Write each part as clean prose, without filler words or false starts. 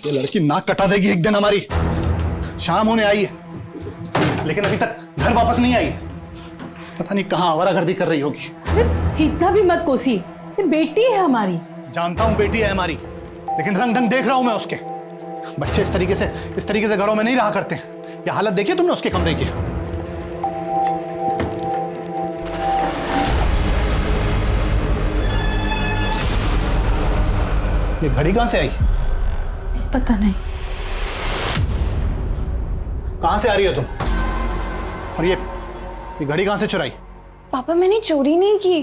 ये लड़की नाक कटा देगी एक दिन हमारी। शाम होने आई है लेकिन अभी तक घर वापस नहीं आई। पता नहीं कहाँ आवारागर्दी कर रही होगी। इतना भी मत कोसी, ये बेटी है हमारी। जानता हूँ बेटी है हमारी, लेकिन रंग ढंग देख रहा हूं मैं उसके। बच्चे इस तरीके से घरों में नहीं रहा करते। ये हालत देखी तुमने उसके कमरे की? ये घड़ी कहां से आई? पता नहीं। कहां से आ रही हो तुम? और ये घड़ी कहां से चुराई? पापा मैंने चोरी नहीं की,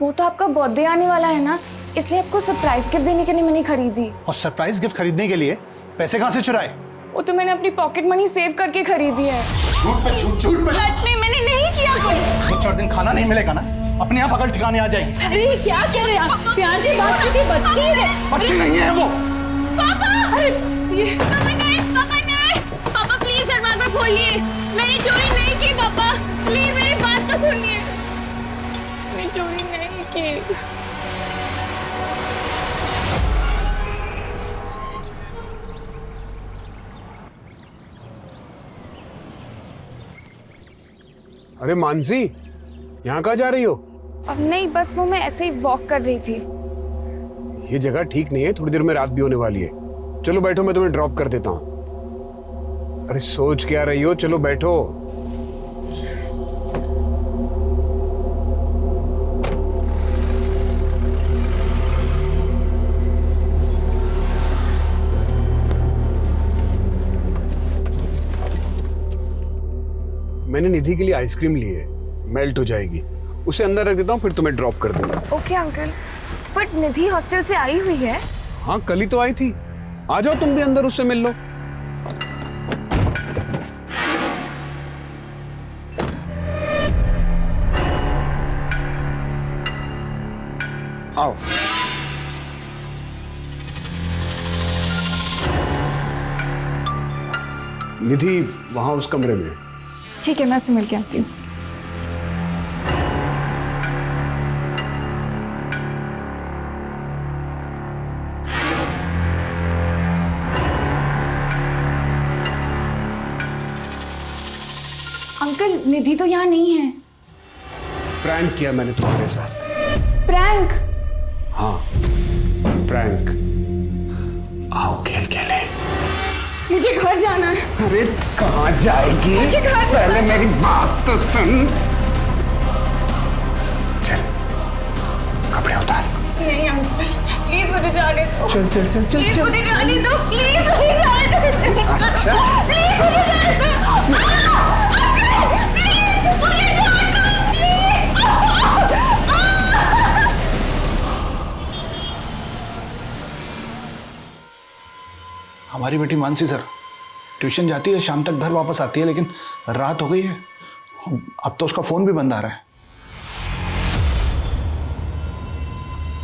वो तो आपका बर्थडे आने वाला है ना, इसलिए आपको सरप्राइज गिफ्ट देने के लिए मैंने खरीदी। और सरप्राइज गिफ्ट खरीदने के लिए पैसे कहां से चुराए? वो तो मैंने अपनी पॉकेट मनी सेव करके खरीदी है। झूठ पे झूठ, झूठ पे सच में मैंने नहीं किया कुछ। 2-4 दिन खाना नहीं मिलेगा ना, अपने आप अकल ठिकाने आ जाएगी। अरे क्या कह रहे हैं आप? प्यार से बात कीजिए, बच्ची है। बच्ची नहीं है वो। पापा! अरे ये पापा नहीं, पापा प्लीज दरवाजा खोलिए। मैंने चोरी नहीं की पापा, प्लीज मेरी बात तो सुनिए। मैंने चोरी नहीं की। अरे मानसी, यहाँ कहाँ जा रही हो? अब नहीं, बस वो मैं ऐसे ही वॉक कर रही थी। ये जगह ठीक नहीं है, थोड़ी देर में रात भी होने वाली है। चलो बैठो, मैं तुम्हें ड्रॉप कर देता हूँ। अरे सोच क्या रही हो, चलो बैठो। मैंने निधि के लिए आइसक्रीम ली है, मेल्ट हो जाएगी। उसे अंदर रख देता हूँ, फिर तुम्हें ड्रॉप कर दूंगा। Okay uncle, but Nidhi hostel से आई हुई है। हाँ कल ही तो आई थी। आ जाओ तुम भी अंदर, उससे मिल लो। आओ। निधि वहां उस कमरे में। ठीक है, मैं उससे मिल के आती हूँ। अंकल निधि तो यहाँ नहीं है। प्रैंक किया मैंने तुम्हारे साथ। प्रैंक? हाँ प्रैंक। आओ खेल खेले। मुझे घर जाना है। अरे कहाँ जाएगी? मुझे घर जाना है। पहले मेरी बात तो सुन। चल कपड़े उतार। नहीं अंकल, प्लीज मुझे जाने दो। चल चल चल चल प्लीज मुझे जाने दो, प्लीज मुझे जाने दो। अच्छा प्लीज मुझे जाने दो। अंकल प्लीज मुझे जाने दो, प्लीज। हमारी बेटी मानसी सर ट्यूशन जाती है, शाम तक घर वापस आती है, लेकिन रात हो गई है। अब तो उसका फोन भी बंद आ रहा है।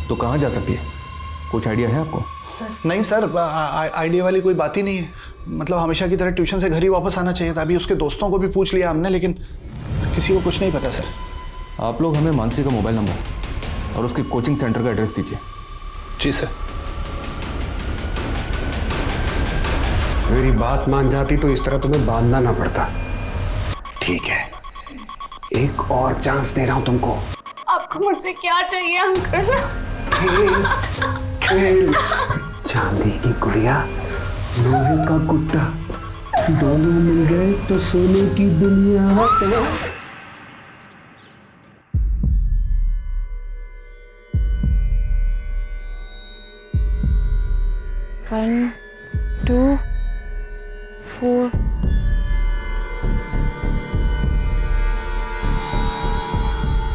तो कहाँ जा सकती है? कुछ आइडिया है आपको? नहीं सर, आइडिया वाली कोई बात ही नहीं है। मतलब हमेशा की तरह ट्यूशन से घर ही वापस आना चाहिए था। अभी उसके दोस्तों को भी पूछ लिया हमने, लेकिन किसी को कुछ नहीं पता सर। आप लोग हमें मानसी का मोबाइल नंबर और उसके कोचिंग सेंटर का एड्रेस दीजिए। जी सर। मेरी बात मान जाती तो इस तरह तुम्हें बांधना ना पड़ता। ठीक है, एक और चांस दे रहा हूं तुमको। आपको मुझसे क्या चाहिए अंकल? खेल चांदी की गुड़िया, लोहे का गुड्डा, दोनों मिल गए तो सोने की दुनिया। 1 2 4।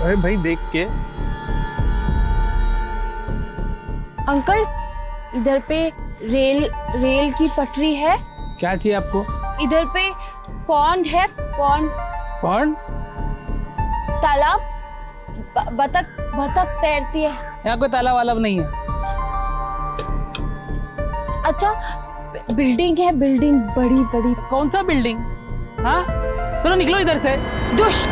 अरे भाई देख के। अंकल इधर पे रेल की पटरी है। क्या चाहिए आपको? इधर पे पॉन्ड है, पॉन्ड कौन? तालाब, बतख तैरती है। यहाँ कोई तालाब वालाब नहीं है। अच्छा बिल्डिंग है, बिल्डिंग बड़ी बड़ी। कौन सा बिल्डिंग? हाँ चलो निकलो इधर से। दुष्ट।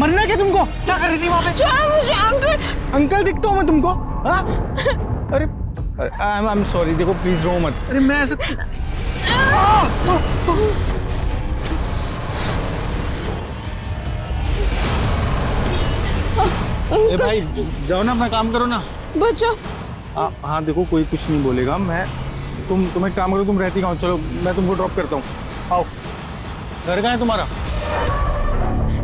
मरना क्या तुमको? क्या कर रही थी वहाँ पे? छोड़ो मुझे अंकल। अंकल दिखता हूँ मैं तुमको? हाँ? अरे आई एम सॉरी, देखो प्लीज रो मत। अरे मैं ऐसा ए भाई जाओ ना, अपना काम करो ना। बचाओ। हाँ देखो कोई कुछ नहीं बोलेगा। मैं तुम एक काम करो, तुम रहती कहाँ हो? चलो मैं तुमको ड्रॉप करता हूँ, आओ। घर कहाँ है तुम्हारा?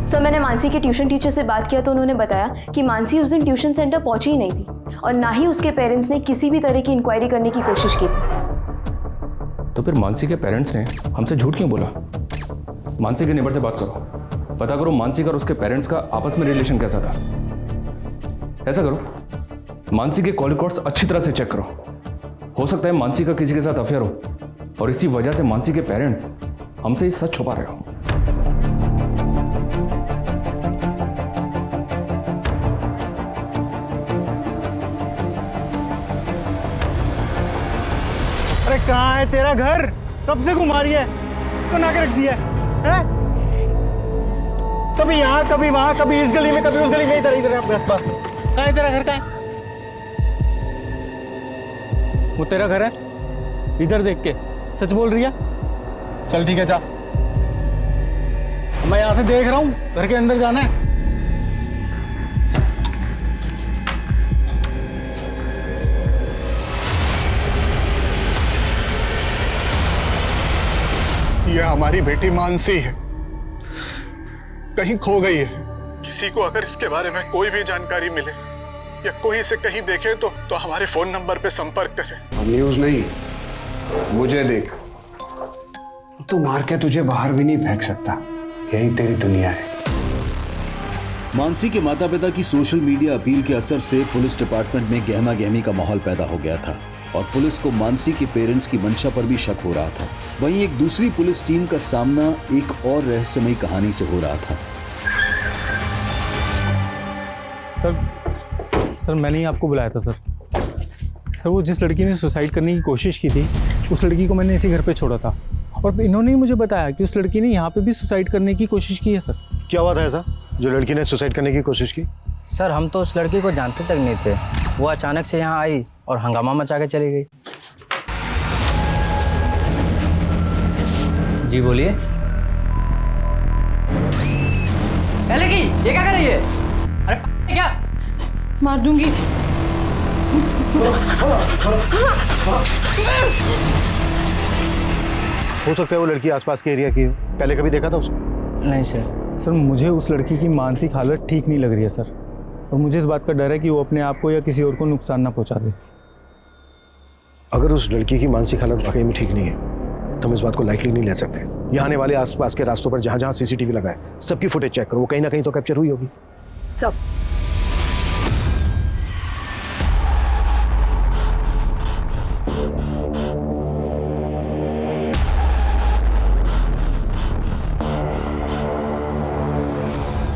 सर मैंने मानसी के ट्यूशन टीचर से बात किया तो उन्होंने बताया कि मानसी उस दिन ट्यूशन सेंटर पहुंची ही नहीं थी और ना ही उसके पेरेंट्स ने किसी भी तरह की इंक्वायरी करने की कोशिश की थी। तो फिर मानसी के पेरेंट्स ने हमसे झूठ क्यों बोला? मानसी के नेबर से बात करो, पता करो मानसी का और उसके पेरेंट्स का आपस में रिलेशन कैसा था। ऐसा करो, मानसी के कॉल रिकॉर्ड्स अच्छी तरह से चेक करो। हो सकता है मानसी का किसी के साथ अफेयर हो और इसी वजह से मानसी के पेरेंट्स हमसे ये सच छुपा रहे हो। अरे कहाँ है तेरा घर? कब से घुमा रही है? बना के रख दिया है? कभी यहाँ कभी वहां, कभी इस गली में कभी उस गली में, इधर बस बस। कहाँ है तेरा घर? कहाँ है वो? तेरा घर है? इधर देख के सच बोल रही है? चल ठीक है जा, मैं यहाँ से देख रहा हूँ, घर के अंदर जाना है। ये हमारी बेटी मानसी है, कहीं खो गई है। किसी को अगर इसके बारे में कोई भी जानकारी मिले या कोई इसे कहीं देखे तो हमारे फोन नंबर पे संपर्क करें। न्यूज नहीं, मुझे देख, तू मार के तुझे बाहर भी नहीं फेंक सकता, यही तेरी दुनिया है। मानसी के माता पिता की सोशल मीडिया अपील के असर से पुलिस डिपार्टमेंट में गहमा गहमी का माहौल पैदा हो गया था और पुलिस को मानसी के पेरेंट्स की मंशा पर भी शक हो रहा था। वहीं एक दूसरी पुलिस टीम का सामना एक और रहस्यमयी कहानी से हो रहा था। सर मैंने ही आपको बुलाया था सर। वो जिस लड़की ने सुसाइड करने की कोशिश की थी, उस लड़की को मैंने इसी घर पे छोड़ा था और इन्होंने ही मुझे बताया कि उस लड़की ने यहाँ पे भी सुसाइड करने की कोशिश की है। सर क्या हुआ था ऐसा जो लड़की ने सुसाइड करने की कोशिश की? सर हम तो उस लड़की को जानते तक नहीं थे, वो अचानक से यहाँ आई और हंगामा मचा के चली गई। जी बोलिए। लड़की ये क्या कर रही है? अरे क्या मार दूंगी। हो सकता है वो लड़की आसपास के एरिया की हो, पहले कभी देखा था उसको? नहीं सर। मुझे उस लड़की की मानसिक हालत ठीक नहीं लग रही है सर, और मुझे इस बात का डर है कि वो अपने आप को या किसी और को नुकसान ना पहुंचा दे। अगर उस लड़की की मानसिक हालत वाकई में ठीक नहीं है तो हम इस बात को लाइटली नहीं ले सकते। यहाँ आने वाले आसपास के रास्तों पर जहाँ जहाँ सीसीटीवी लगा है सबकी फुटेज चेक करो, वो कहीं ना कहीं तो कैप्चर हुई होगी। सब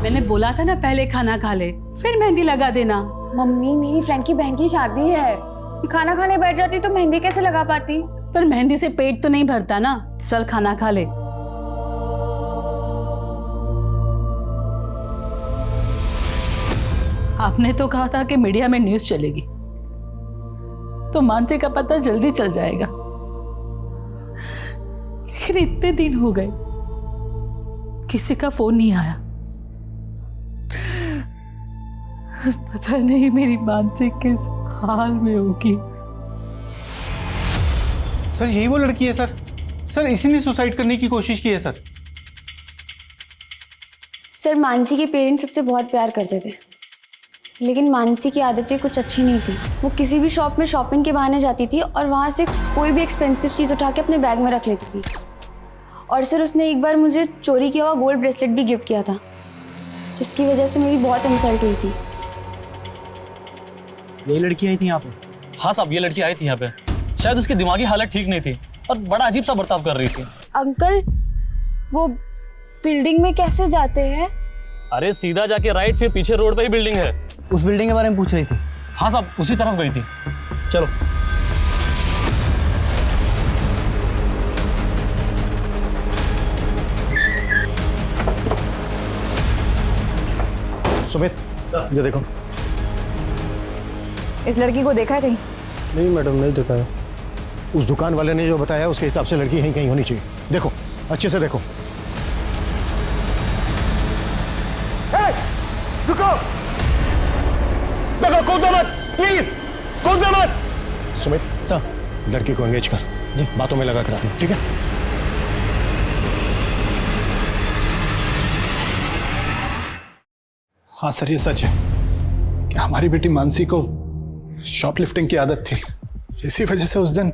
मैंने बोला था ना पहले खाना खा ले फिर मेहंदी लगा देना। मम्मी मेरी फ्रेंड की बहन की शादी है, खाना खाने बैठ जाती तो मेहंदी कैसे लगा पाती? पर मेहंदी से पेट तो नहीं भरता ना, चल खाना खा ले। आपने तो कहा था कि मीडिया में न्यूज़ चलेगी तो मानसी का पता जल्दी चल जाएगा, लेकिन इतने दिन हो गए किसी का फोन नहीं आया। पता नहीं मेरी मानसी किस हाल में होगी। सर यही वो लड़की है सर। सर इसी ने सुसाइड करने की कोशिश की है सर। सर मानसी के पेरेंट्स उससे बहुत प्यार करते थे, लेकिन मानसी की आदतें कुछ अच्छी नहीं थी। वो किसी भी शॉप में शॉपिंग के बहाने जाती थी और वहाँ से कोई भी एक्सपेंसिव चीज़ उठा के अपने बैग में रख लेती थी। और सर उसने एक बार मुझे चोरी किया हुआ गोल्ड ब्रेसलेट भी गिफ्ट किया था, जिसकी वजह से मेरी बहुत इंसल्ट हुई थी। यही लड़की आई थी यहाँ पे? हाँ साहब, ये लड़की आई थी यहाँ पे। शायद उसकी दिमागी हालत ठीक नहीं थी और बड़ा अजीब सा बर्ताव कर रही थी। अंकल वो बिल्डिंग में कैसे जाते हैं? अरे सीधा जाके राइट, फिर पीछे रोड पे ही बिल्डिंग है। उस बिल्डिंग के बारे में पूछ रही थी? हाँ साहब, उसी तरफ गई थी। चलो। सुमित, ये देखो। इस लड़की को देखा है कहीं? नहीं मैडम, नहीं देखा है। उस दुकान वाले ने जो बताया उसके हिसाब से लड़की यहीं कहीं होनी चाहिए। देखो, अच्छे से देखो। रुको, देखो, कूदो मत, प्लीज कूदो मत। सुमित सर, लड़की को एंगेज कर जी, बातों में लगा कर रखना, ठीक है? हाँ सर, ये सच है कि हमारी बेटी मानसी को शॉपलिफ्टिंग की आदत थी। इसी वजह से उस दिन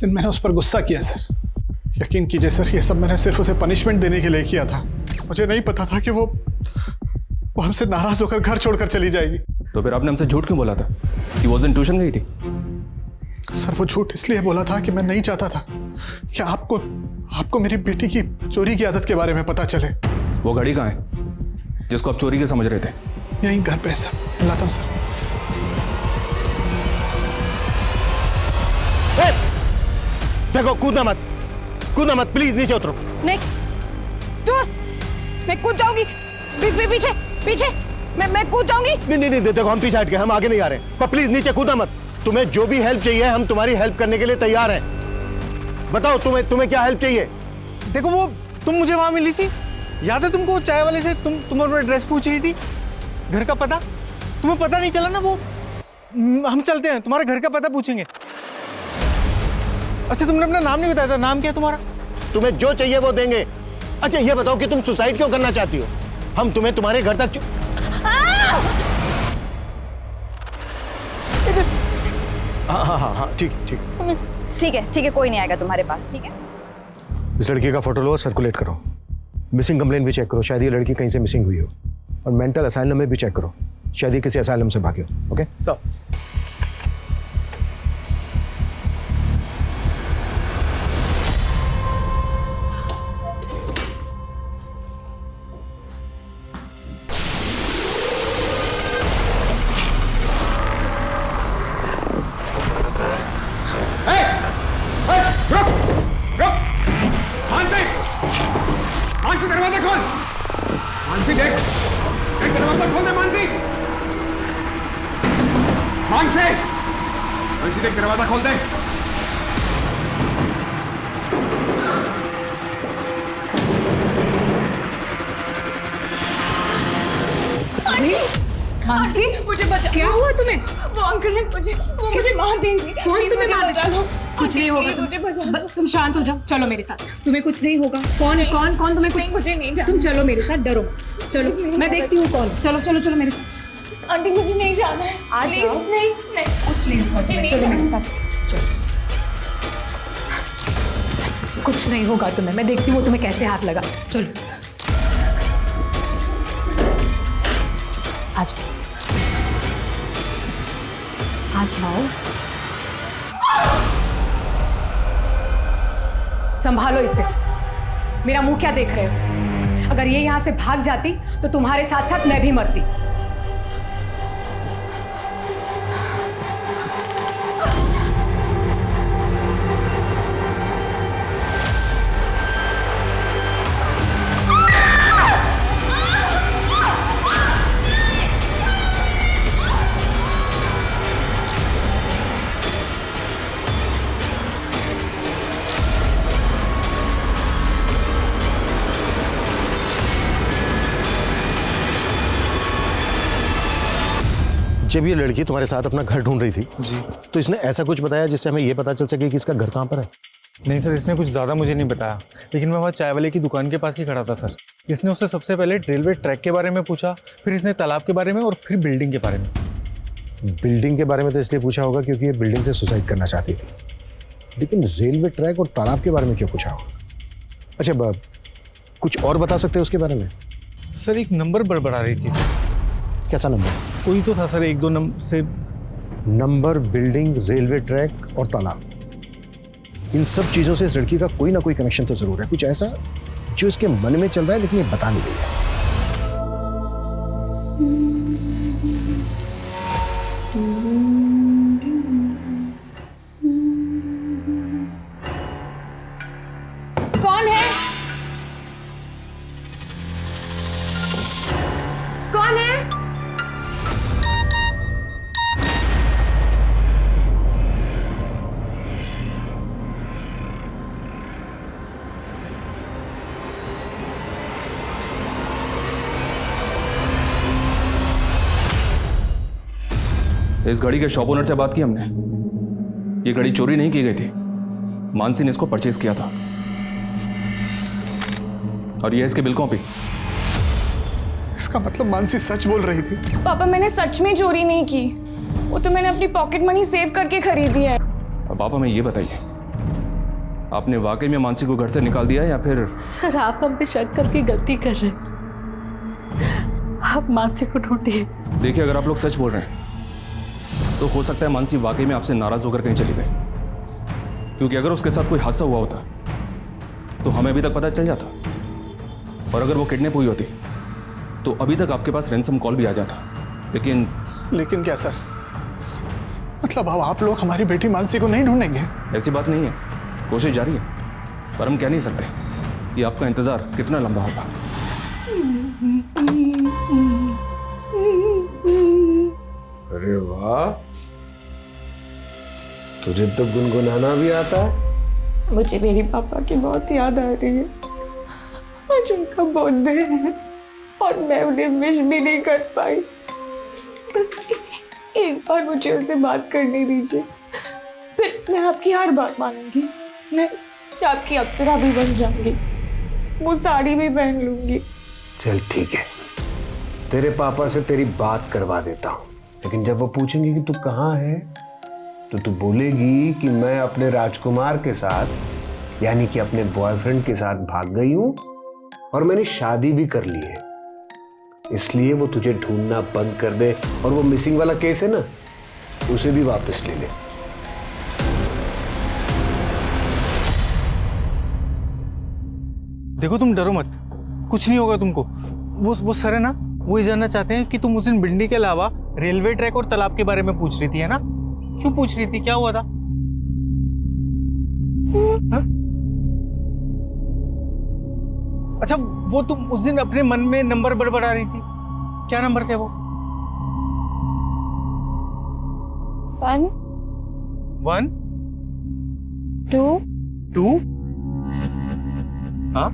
मैंने उस पर गुस्सा किया सर। यकीन कीजिए सर, ये सब मैंने सिर्फ उसे पनिशमेंट देने के लिए किया था। मुझे नहीं पता था कि वो हमसे नाराज होकर घर छोड़कर चली जाएगी। तो फिर आपने हमसे झूठ क्यों बोला था कि वो उस दिन ट्यूशन गई थी? सर, वो झूठ इसलिए बोला था कि मैं नहीं चाहता था कि आपको मेरी बेटी की चोरी की आदत के बारे में पता चले। वो घड़ी कहाँ है जिसको आप चोरी के समझ रहे थे? यहीं घर पे है सर, लाता हूँ सर। देखो, कूदना मत, कूदना मत, प्लीज नीचे उतरो। नहीं, दूर, मैं कूद जाऊंगी। पीछे पीछे, मैं कूद जाऊंगी। नहीं, देखो, हम पीछे हट गए, हम आगे नहीं आ रहे, पर प्लीज नीचे कूदना मत। तुम्हें जो भी हेल्प चाहिए, हम तुम्हारी हेल्प करने के लिए तैयार हैं। बताओ, तुम्हें क्या हेल्प चाहिए? देखो, वो तुम मुझे वहां मिली थी, याद है तुमको? चाय वाले से तुम अपना एड्रेस पूछ रही थी, घर का पता। तुम्हें पता नहीं चला ना? वो हम चलते हैं, तुम्हारे घर का पता पूछेंगे। अच्छा, तुमने अपना नाम नहीं बताया था, नाम क्या है तुम्हारा? तुम्हें जो चाहिए वो देंगे। अच्छा, ये बताओ कि तुम सुसाइड क्यों करना चाहती हो? हम तुम्हें तुम्हारे घर तक हाँ, ठीक है, कोई नहीं आएगा तुम्हारे पास, ठीक है? इस लड़की का फोटो लो और सर्कुलेट करो। मिसिंग कंप्लेंट भी चेक करो, शायद ये लड़की कहीं से मिसिंग हुई हो। और मेंटल असाइलम में भी चेक करो, शायद ये किसी असाइलम से भागी हो। Okay sir. मानसी, दरवाजा खोल। मानसी, देख दरवाजा खोल दे। मानसी, देख दरवाजा खोल दे। मानसी, मुझे बचा। क्या हुआ तुम्हें? वो अंकल ने मुझे मार देंगे। कौन तुम्हें मार देगा? कुछ नहीं होगा, तुम शांत हो जाओ। चलो मेरे साथ, तुम्हें कुछ नहीं होगा। कौन तुम्हें? मुझे नहीं जाना। तुम चलो मेरे साथ, डरो। चलो, मैं देखती हूँ कौन। चलो मेरे साथ। आंटी, मुझे नहीं जाना है। आज नहीं, कुछ नहीं होगा। चलो मेरे साथ, कुछ नहीं होगा तुम्हें। मैं देखती हूँ तुम्हें कैसे हाथ लगा। चलो, आ जाओ। संभालो इसे। मेरा मुंह क्या देख रहे हो? अगर ये यहां से भाग जाती तो तुम्हारे साथ साथ मैं भी मरती। जब ये लड़की तुम्हारे साथ अपना घर ढूंढ रही थी जी, तो इसने ऐसा कुछ बताया जिससे हमें ये पता चल सके कि इसका घर कहाँ पर है? नहीं सर, इसने कुछ ज़्यादा मुझे नहीं बताया, लेकिन मैं वहाँ चाय वाले की दुकान के पास ही खड़ा था सर। इसने उससे सबसे पहले रेलवे ट्रैक के बारे में पूछा, फिर इसने तालाब के बारे में और फिर बिल्डिंग के बारे में। बिल्डिंग के बारे में तो इसलिए पूछा होगा क्योंकि ये बिल्डिंग से सुसाइड करना चाहती थी, लेकिन रेलवे ट्रैक और तालाब के बारे में क्यों पूछा होगा? अच्छा, कुछ और बता सकते हो उसके बारे में? सर, एक नंबर बड़बड़ा रही थी सर। कैसा नंबर? कोई तो था सर, 1-2 नंबर से। नंबर, बिल्डिंग, रेलवे ट्रैक और तालाब, इन सब चीजों से इस लड़की का कोई ना कोई कनेक्शन तो जरूर है। कुछ ऐसा जो इसके मन में चल रहा है लेकिन ये बता नहीं रही है। कौन है? कौन है? इस घड़ी के शॉप ओनर से बात की हमने। ये घड़ी चोरी नहीं की गई थी, मानसी ने इसको परचेज किया था। और ये इसके बिल कॉपी। इसका मतलब मानसी सच बोल रही थी। पापा मैंने सच में चोरी नहीं की, वो तो मैंने अपनी पॉकेट मनी सेव करके खरीदी है। अब आप हमें ये बताइए, आपने वाकई में मानसी को घर से निकाल दिया या फिर? सर आप हम पे शक करके गलती कर रहे हैं, आप मानसी को ढूंढिए। देखिए, अगर आप लोग सच बोल रहे हैं तो हो सकता है मानसी वाकई में आपसे नाराज होकर कहीं चली गई, क्योंकि अगर उसके साथ कोई हादसा हुआ होता तो हमें अभी तक पता चल जाता, और अगर वो किडनैप हुई होती तो अभी तक आपके पास रैंसम कॉल भी आ जाता। लेकिन क्या सर? मतलब अब आप लोग हमारी बेटी मानसी को नहीं ढूंढेंगे? ऐसी बात नहीं है, कोशिश जारी है, पर हम कह नहीं सकते कि आपका इंतजार कितना लंबा होगा। अरे वाह, तुझे तो गुनगुनाना भी आता है। मुझे मेरे पापा की बहुत याद आ रही है। आज उनका बर्थडे है और मैं उन्हें विश भी नहीं कर पाई। बस एक बार मुझे उनसे बात करने दीजिए, फिर मैं आपकी हर बात मानूंगी। मैं आपकी अप्सरा भी बन जाऊंगी, वो साड़ी भी पहन लूंगी। चल ठीक है, तेरे पापा से तेरी बात करवा देता हूँ, लेकिन जब वो पूछेंगे कि तू कहाँ है तो तू बोलेगी कि मैं अपने राजकुमार के साथ, यानी कि अपने बॉयफ्रेंड के साथ भाग गई हूँ और मैंने शादी भी कर ली है, इसलिए वो तुझे ढूंढना बंद कर दे और वो मिसिंग वाला केस है ना, उसे भी वापस ले ले। देखो तुम डरो मत, कुछ नहीं होगा तुमको। वो सर है ना, वो ये जानना चाहते हैं कि तुम उस दिन भिंडी के अलावा रेलवे ट्रैक और तालाब के बारे में पूछ रही थी, है ना? क्यों पूछ रही थी, क्या हुआ था? हा? अच्छा, वो तुम उस दिन अपने मन में नंबर बड़बड़ा रही थी, क्या नंबर थे वो? 1 1 2 2 हाँ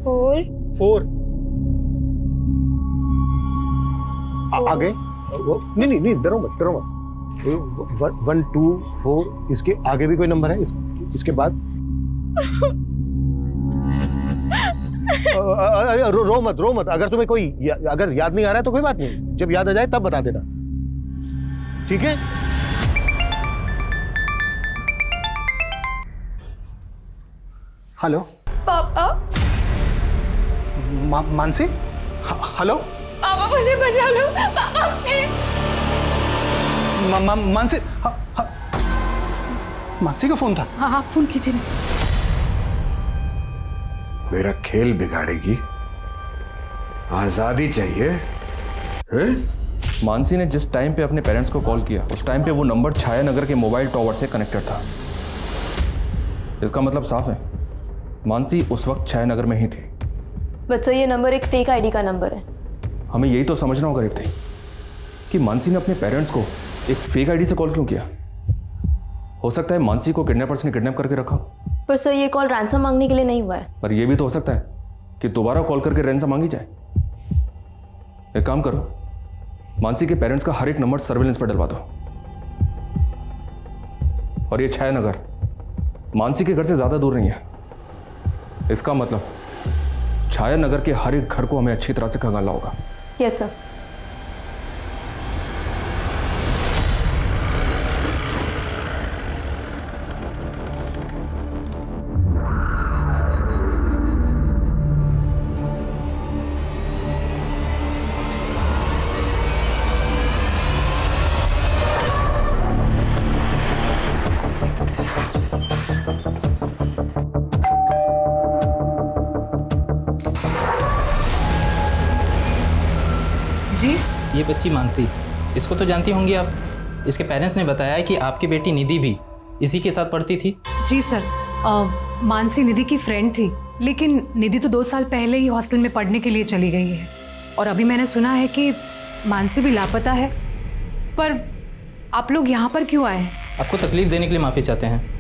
4 4 आगे नहीं, डरो मत 1 2 4, इसके आगे भी कोई नंबर है? इसके बाद रो मत। अगर तुम्हें अगर याद नहीं आ रहा है तो कोई बात नहीं, जब याद आ जाए तब बता देना, ठीक है? हेलो पापा। मानसी, हेलो पापा मुझे बचा लो पापा, प्लीज। मानसी, मानसी का फोन था? हाँ फोन कीजिए। मेरा खेल बिगाड़ेगी, आजादी चाहिए हैं? मानसी ने जिस टाइम पे अपने पेरेंट्स को कॉल किया, उस टाइम पे वो नंबर छाया नगर के मोबाइल टावर से कनेक्टेड था। इसका मतलब साफ है, मानसी उस वक्त छाया नगर में ही थी। बट सर, ये नंबर एक फेक आईडी का नंबर है। हमें यही तो समझना होगा रिप्ती, कि मानसी ने अपने पेरेंट्स को एक फेक आईडी से कॉल क्यों किया। हो सकता है मानसी को किडनैपर्स ने किडनैप करके रखा। पर सर, ये कॉल रैंसम मांगने के लिए नहीं हुआ है। पर यह भी तो हो सकता है कि दोबारा कॉल करके रैंसम मांगी जाए। एक काम करो, मानसी के पेरेंट्स का हर एक नंबर सर्विलेंस पर डलवा दो। और ये छाया नगर मानसी के घर से ज्यादा दूर नहीं है। इसका मतलब छाया नगर के हर एक घर को हमें अच्छी तरह से खंगालना होगा। Yes sir. ये बच्ची मानसी, इसको तो जानती होंगी आप। इसके पेरेंट्स ने बताया कि आपकी बेटी निधि भी इसी के साथ पढ़ती थी। जी सर, मानसी निधि की फ्रेंड थी, लेकिन निधि तो 2 साल पहले ही हॉस्टल में पढ़ने के लिए चली गई है। और अभी मैंने सुना है कि मानसी भी लापता है। पर आप लोग यहाँ पर क्यों आए हैं? आपको तकलीफ देने के लिए माफ़ी चाहते हैं।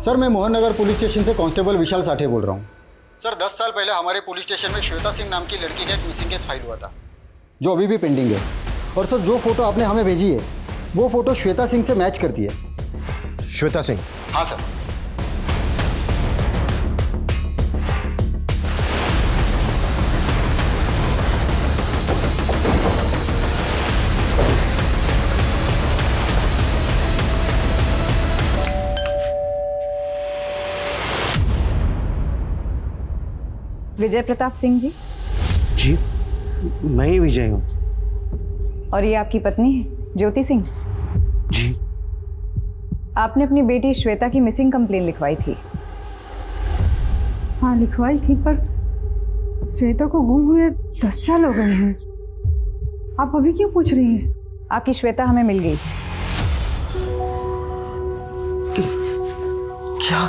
सर मैं मोहन नगर पुलिस स्टेशन से कांस्टेबल विशाल साठे बोल रहा हूँ। सर 10 साल पहले हमारे पुलिस स्टेशन में श्वेता सिंह नाम की लड़की का एक मिसिंग केस फाइल हुआ था, जो अभी भी पेंडिंग है। और सर जो फोटो आपने हमें भेजी है वो फोटो श्वेता सिंह से मैच करती है। श्वेता सिंह? हाँ सर। विजय प्रताप सिंह जी? जी मैं ही विजय हूँ। और ये आपकी पत्नी है ज्योति सिंह? जी। आपने अपनी बेटी श्वेता की मिसिंग कंप्लेन लिखवाई थी। हाँ लिखवाई थी, पर श्वेता को गुम हुए 10 साल हो गए हैं। आप अभी क्यों पूछ रही हैं? आपकी श्वेता हमें मिल गई। क्या?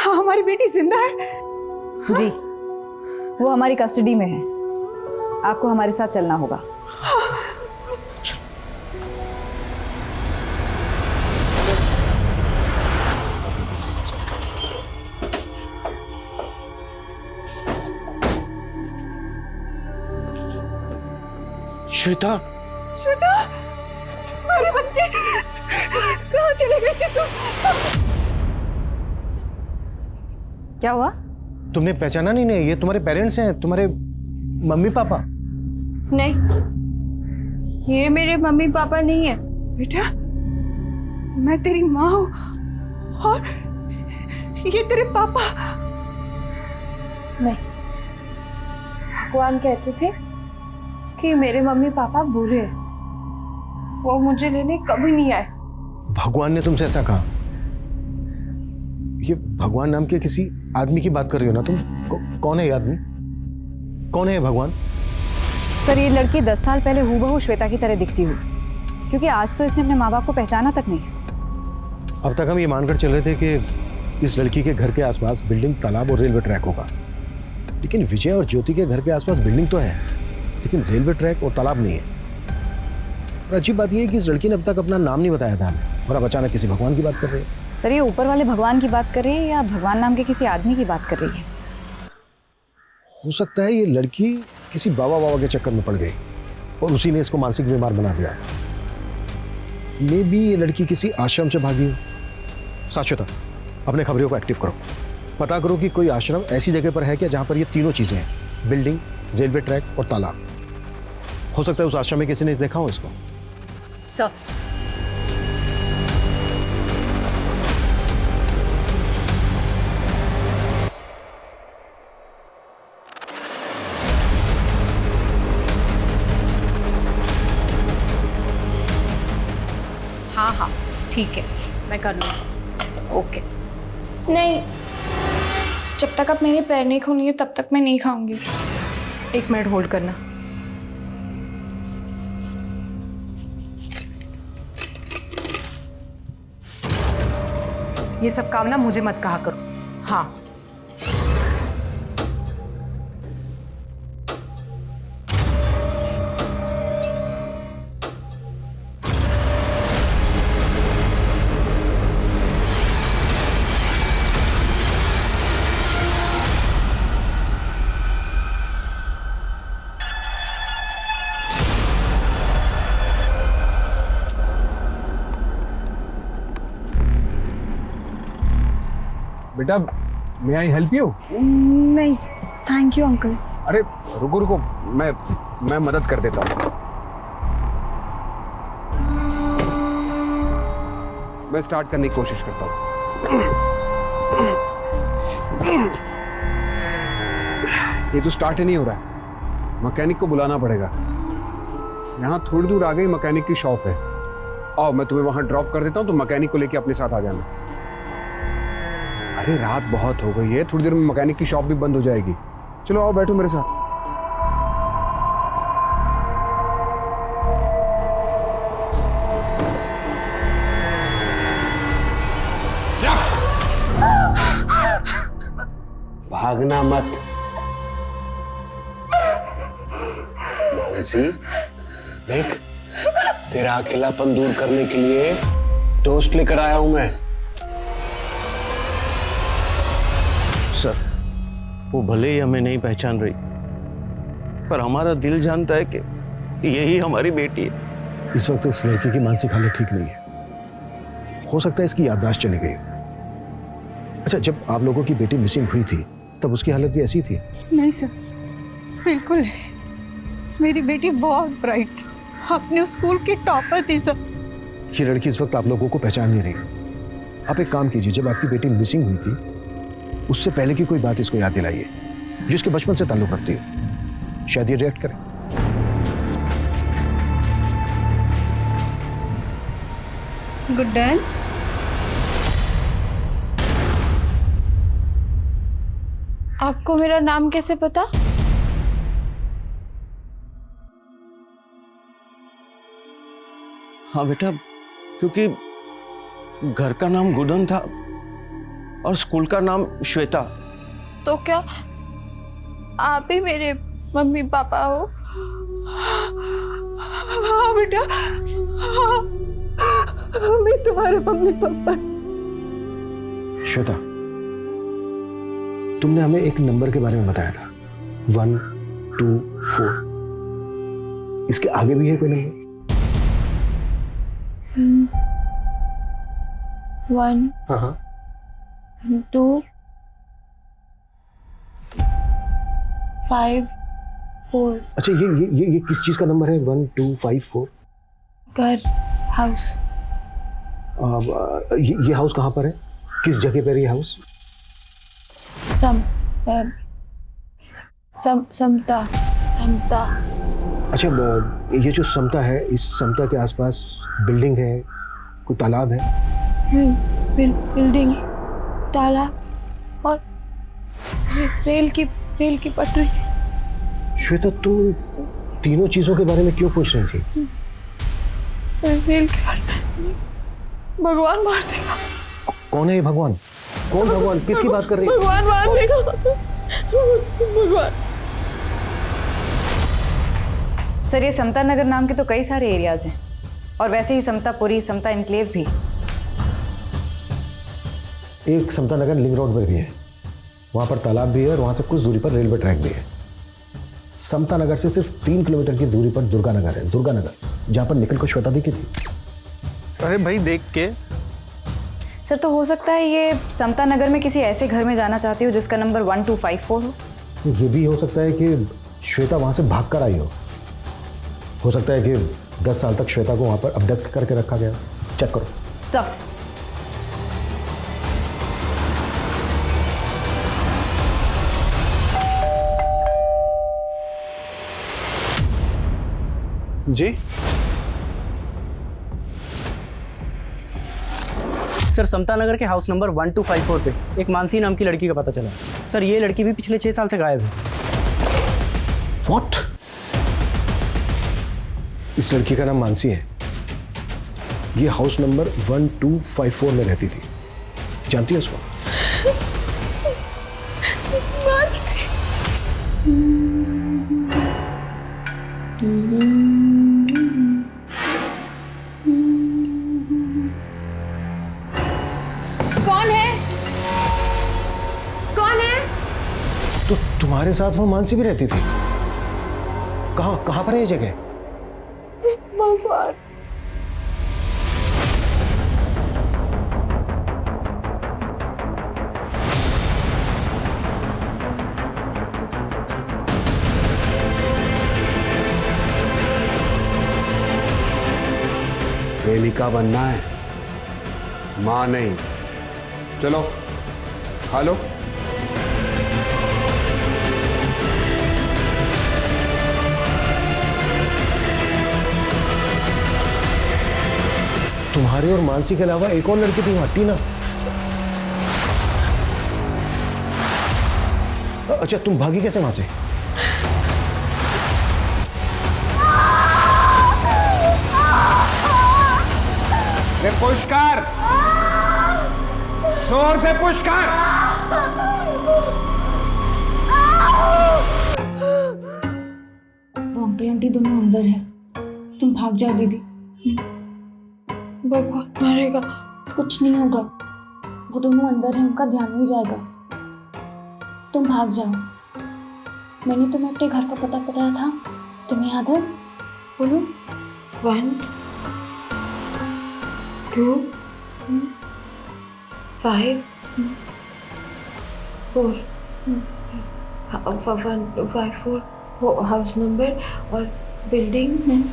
हाँ, हमारी बेटी जिंदा है? जी, वो हमारी कस्टडी में है। आपको हमारे साथ चलना होगा। श्वेता? श्वेता, हमारे बच्चे कहाँ चले गए थे तुम? क्या हुआ? तुमने पहचाना नहीं? नहीं, ये तुम्हारे पेरेंट्स हैं, तुम्हारे मम्मी पापा? नहीं, ये मेरे मम्मी पापा नहीं है बेटा। मैं तेरी माँ हूँ और ये तेरे पापा। नहीं, भगवान कहते थे कि मेरे मम्मी पापा बुरे हैं, वो मुझे लेने कभी नहीं आए। भगवान ने तुमसे ऐसा कहा? ये भगवान नाम के किसी आदमी की बात कर रही हो ना तुम? कौन है ये आदमी? कौन है ये भगवान? सर ये लड़की 10 साल पहले हूबहू श्वेता की तरह दिखती हुई, क्योंकि आज तो इसने अपने माँ बाप को पहचाना तक नहीं। अब तक हम ये मानकर चल रहे थे कि इस लड़की के घर के आसपास बिल्डिंग, तालाब और रेलवे ट्रैक होगा, लेकिन विजय और ज्योति के घर के आसपास बिल्डिंग तो है, लेकिन रेलवे ट्रैक और तालाब नहीं है। और अजीब बात यह है कि इस लड़की ने अब तक अपना नाम नहीं बताया था हमें, और अब अचानक किसी भगवान की बात कर रही है। सर ये ऊपर वाले भगवान की बात कर रही है या भगवान नाम के किसी आदमी की बात कर रही है? हो सकता है ये लड़की किसी बाबा के चक्कर में पड़ गई और उसी ने इसको मानसिक बीमार बना दिया है। मे बी ये लड़की किसी आश्रम से भागी हो। साक्षता, अपने खबरियों को एक्टिव करो, पता करो कि कोई आश्रम ऐसी जगह पर है क्या जहां पर ये तीनों चीजें हैं, बिल्डिंग, रेलवे ट्रैक और तालाब। हो सकता है उस आश्रम में किसी ने देखा हो इसको। सर हाँ ठीक है, मैं कर लूँगी। ओके। नहीं, जब तक आप मेरे पैर नहीं खोलेंगे तब तक मैं नहीं खाऊंगी। 1 मिनट होल्ड करना। ये सब काम ना मुझे मत कहा करो। हाँ बेटा, मे आई हेल्प यू? नहीं, थैंक यू अंकल। अरे रुको रुको, मैं मदद कर देता हूँ। मैं स्टार्ट करने की कोशिश करता हूँ। ये तो स्टार्ट ही नहीं हो रहा है, मैकेनिक को बुलाना पड़ेगा। यहाँ थोड़ी दूर आगे मैकेनिक की शॉप है। आओ मैं तुम्हें वहां ड्रॉप कर देता हूँ, तो मैकेनिक को लेके अपने साथ आ जाना। अरे रात बहुत हो गई है, थोड़ी देर में मैकेनिक की शॉप भी बंद हो जाएगी। चलो आओ बैठो मेरे साथ। भागना मत मानसी। देख, तेरा अकेलापन दूर करने के लिए दोस्त लेकर आया हूं मैं। सर, वो भले ही हमें नहीं पहचान रही, पर हमारा दिल जानता है कि यही हमारी बेटी है। इस वक्त इस लड़की की मानसिक हालत ठीक नहीं है। हो सकता है इसकी याददाश्त चली गई। अच्छा, जब आप लोगों की बेटी मिसिंग हुई थी तब उसकी हालत भी ऐसी थी? नहीं सर, बिल्कुल नहीं। मेरी बेटी बहुत ब्राइट थी, अपने स्कूल की टॉपर थी सर। ये लड़की इस वक्त आप लोगों को पहचान नहीं रही। आप एक काम कीजिए, जब आपकी बेटी मिसिंग हुई थी उससे पहले की कोई बात इसको याद दिलाइए जिसके बचपन से ताल्लुक रखती हो। शायद ये रिएक्ट करे। Good Dan. आपको मेरा नाम कैसे पता? हाँ बेटा, क्योंकि घर का नाम गुडन था और स्कूल का नाम श्वेता। तो क्या आप ही मेरे मम्मी पापा हो? हाँ बेटा, हाँ, मैं तुम्हारे मम्मी पापा। श्वेता, तुमने हमें एक नंबर के बारे में बताया था, 1 2 4। इसके आगे भी है कोई नंबर? 1 हाँ 2 5 4। अच्छा, ये किस चीज का नंबर है? 1 2 5 4? घर, हाउस। ये हाउस कहाँ पर है? किस जगह पर है ये हाउस? समता। अच्छा, ये जो समता है, इस समता के आसपास बिल्डिंग है, कोई तालाब है? बिल्डिंग, तालाब और रेल की पटरी। श्वेता, तुम तीनों चीजों के बारे में क्यों पूछ रही थी? रेल की पटरी। भगवान मार देगा। कौन है ये भगवान? कौन भगवान? किसकी बात कर रही है? भगवान मार देगा। भगवान। सर, ये समता नगर नाम के तो कई सारे एरियाज हैं, और वैसे ही समतापुरी, समता इनक्लेव भी। एक समता नगर लिंक रोड पर भी है, वहाँ पर तालाब भी है और वहाँ से कुछ दूरी पर रेलवे ट्रैक भी है। समता नगर से सिर्फ 3 किलोमीटर की दूरी पर दुर्गा नगर है, दुर्गा नगर, जहाँ पर निकल को श्वेता दिखी थी। अरे भाई, देख के। सर, तो हो सकता है ये समता नगर में किसी ऐसे घर में जाना चाहती हो जिसका नंबर 1254 हो। ये भी हो सकता है कि श्वेता वहाँ से भाग कर आई हो सकता है कि 10 साल तक श्वेता को वहाँ पर अबडक्ट करके रखा गया। चेक करो। सर, जी सर, समता नगर के हाउस नंबर 1254 पे एक मानसी नाम की लड़की का पता चला। सर, ये लड़की भी पिछले 6 साल से गायब है। व्हाट? इस लड़की का नाम मानसी है। ये हाउस नंबर 1254 में रहती थी। जानती है उसको? मानसी। तो तुम्हारे साथ वो मानसी भी रहती थी? कहाँ पर है ये जगह? भगवान। प्रेमिका बनना है, मां नहीं। चलो खा लो। तुम्हारी और मानसी के अलावा एक और लड़की थी वहां, टीना। अच्छा, तुम भागी कैसे वहां से? पुश कर, जोर से पुश कर। वो अंकल आंटी दोनों अंदर है, तुम भाग जाओ दीदी। भगवान मारेगा। कुछ नहीं होगा, वो दोनों अंदर हैं, उनका ध्यान नहीं जाएगा। तुम भाग जाओ। मैंने तुम्हें अपने घर का पता बताया था, तुम्हें याद है? बोलो। 1 2 5 4 1 2 5 4 हाउस नंबर और बिल्डिंग,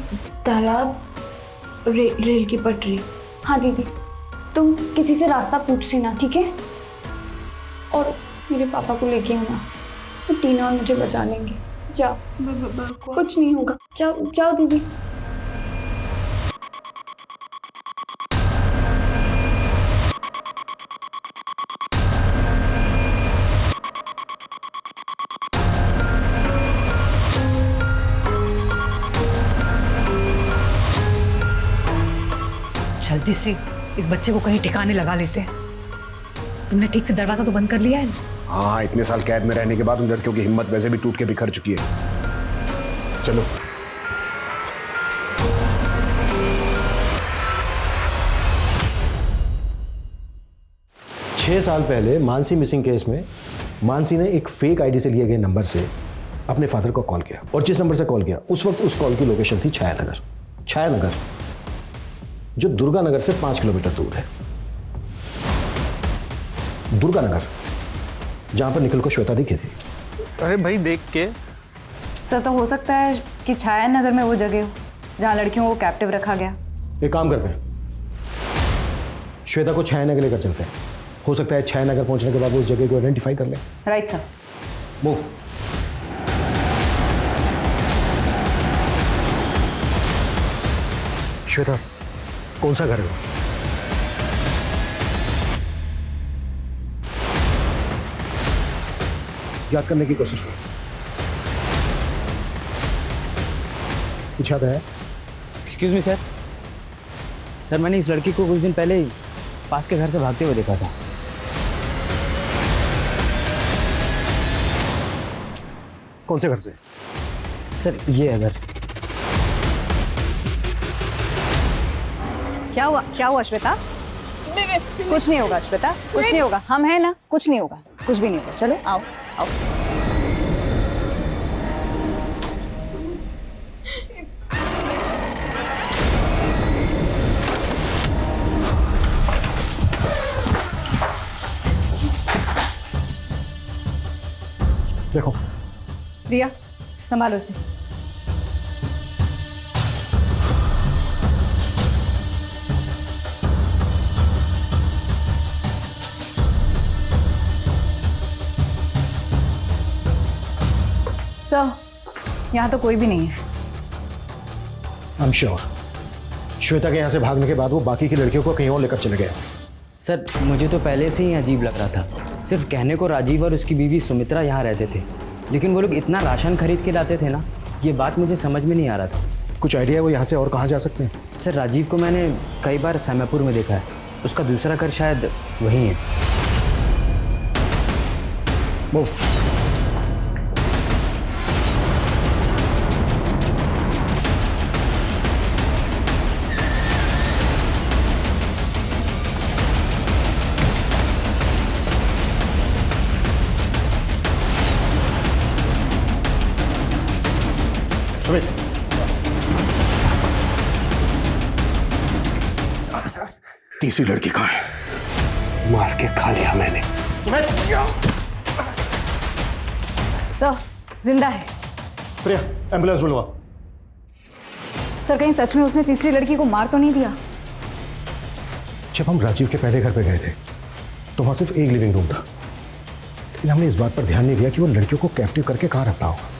तालाब, रेल की पटरी। हाँ दीदी, तुम किसी से रास्ता पूछ लेना, ठीक है? और मेरे पापा को लेके आना, तो टीना और मुझे बचा लेंगे। जाओ, कुछ नहीं होगा। जाओ जाओ दीदी। जल्दी से इस बच्चे को कहीं ठिकाने लगा लेते हैं। तुमने ठीक से दरवाजा तो बंद कर लिया है ना? हाँ, इतने साल कैद में रहने के बाद उन लड़कियों की हिम्मत वैसे भी टूट के बिखर चुकी है। चलो। छह साल पहले मानसी मिसिंग केस में मानसी ने एक फेक आईडी से लिए गए नंबर से अपने फादर को कॉल किया, और जिस नंबर से कॉल किया उस वक्त उस कॉल की लोकेशन थी छायानगर। छायानगर जो दुर्गा नगर से 5 किलोमीटर दूर है। दुर्गा नगर, जहां पर निखिल को श्वेता दिखी थी। अरे भाई देख के। सर तो हो सकता है कि छाया नगर में वो जगह हो जहां लड़कियों को कैप्टिव रखा गया। एक काम करते हैं, श्वेता को छाया नगर लेकर चलते हैं। हो सकता है छाया नगर पहुंचने के बाद वो उस जगह को आइडेंटिफाई कर ले। Right sir. मूव। श्वेता, कौन सा घर है? याद करने की कोशिश करो। कुछ याद है? Excuse me sir. सर मैंने इस लड़की को कुछ दिन पहले ही पास के घर से भागते हुए देखा था। कौन से घर से? सर ये है घर। क्या हुआ? क्या हुआ श्वेता? कुछ नहीं होगा श्वेता, कुछ नहीं होगा। हम हैं ना, कुछ नहीं होगा, कुछ भी नहीं होगा। चलो आओ आओ। देखो रिया, संभालो इसे। सर, यहाँ तो कोई भी नहीं है। आई एम श्योर श्वेता के यहाँ से भागने के बाद वो बाकी की लड़कियों को कहीं और लेकर चले गए। सर मुझे तो पहले से ही अजीब लग रहा था। सिर्फ कहने को राजीव और उसकी बीवी सुमित्रा यहाँ रहते थे, लेकिन वो लोग इतना राशन खरीद के लाते थे ना, ये बात मुझे समझ में नहीं आ रहा था। कुछ आइडिया है वो यहाँ से और कहाँ जा सकते हैं? सर राजीव को मैंने कई बार सैमापुर में देखा है, उसका दूसरा घर शायद वहीं है। मूव। तीसरी लड़की कहाँ है? मार के खा लिया मैंने। सर जिंदा है। प्रिया, एम्बुलेंस बुलवा। सर कहीं सच में उसने तीसरी लड़की को मार तो नहीं दिया? जब हम राजीव के पहले घर पे गए थे तो वहां सिर्फ एक लिविंग रूम था, लेकिन हमने इस बात पर ध्यान नहीं दिया कि वो लड़कियों को कैप्टिव करके कहाँ रखता होगा।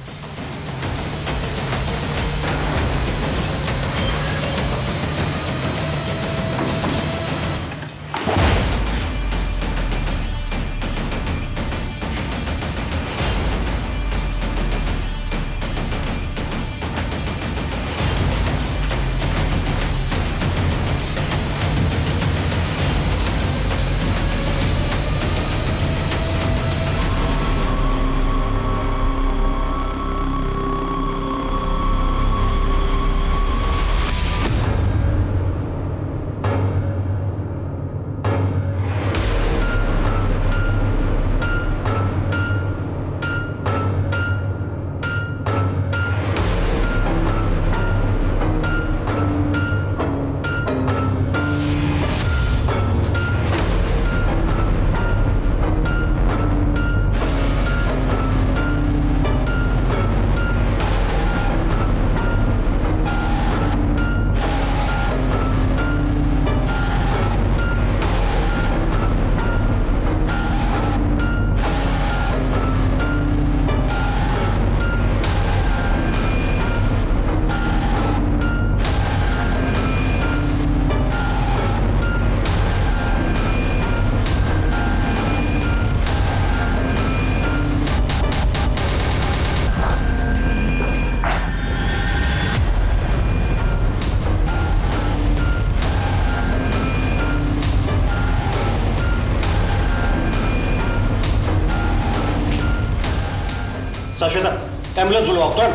एम्बुलेंस बुलवाओ तुरंत।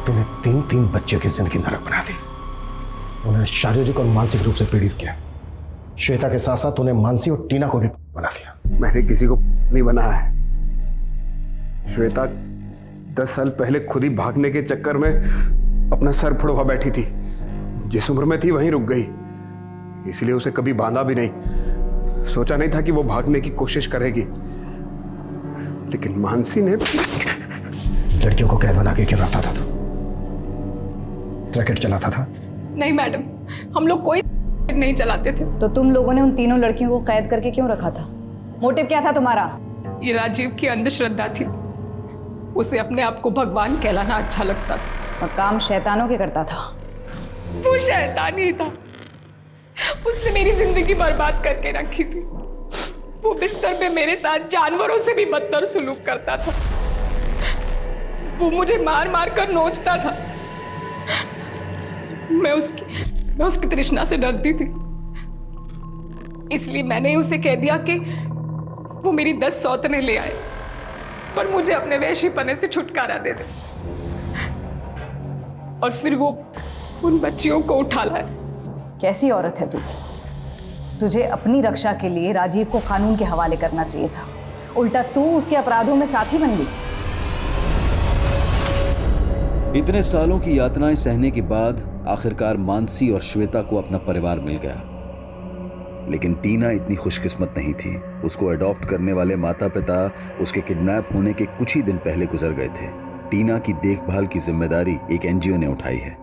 तूने 3 बच्चों की जिंदगी नरक बना दी, उन्हें शारीरिक और मानसिक रूप से पीड़ित किया। श्वेता के साथ साथ उन्हें मानसी और टीना को भी बना दिया। मैंने किसी को नहीं बनाया है। श्वेता 10 साल पहले खुद ही भागने के चक्कर में अपना सर फुड़वा बैठी थी। जिस उम्र में थी वहीं रुक गई, इसलिए उसे कभी बांधा भी नहीं। सोचा नहीं था कि वो भागने की कोशिश करेगी, लेकिन मानसी ने। लड़कियों को कैद बना के क्यों रखता था तू? रैकेट चलाता था? नहीं मैडम, हम लोग कोई नहीं चलाते थे। तो तुम लोगों ने उन तीनों लड़कियों को कैद करके क्यों रखा था? मोटिव क्या था तुम्हारा? ये राजीव की अंधश्रद्धा थी। उसे अपने आप को भगवान कहलाना अच्छा लगता था। और काम शैतानों के करता था। वो शैतान ही था। उसने मेरी जिंदगी बर्बाद करके रखी थी। वो बिस्तर पे मेरे साथ जानवरों से भी बदतर सुलूक करता था। वो मुझे मार मार कर नोचता था। मैं उसकी तृष्णा से डरती थी, इसलिए मैंने उसे कह दिया कि वो मेरी 10 सौतने ले आए, पर मुझे अपने वैश्यपने से छुटकारा दे दे। और फिर वो उन बच्चियों को उठा लाए। कैसी औरत है तू? तुझे अपनी रक्षा के लिए राजीव को कानून के हवाले करना चाहिए था, उल्टा तू उसके अपराधों में साथी बन गई। इतने सालों की यातनाएं सहने के बाद आखिरकार मानसी और श्वेता को अपना परिवार मिल गया। लेकिन टीना इतनी खुशकिस्मत नहीं थी। उसको अडॉप्ट करने वाले माता पिता उसके किडनैप होने के कुछ ही दिन पहले गुजर गए थे। टीना की देखभाल की जिम्मेदारी एक एनजीओ ने उठाई है।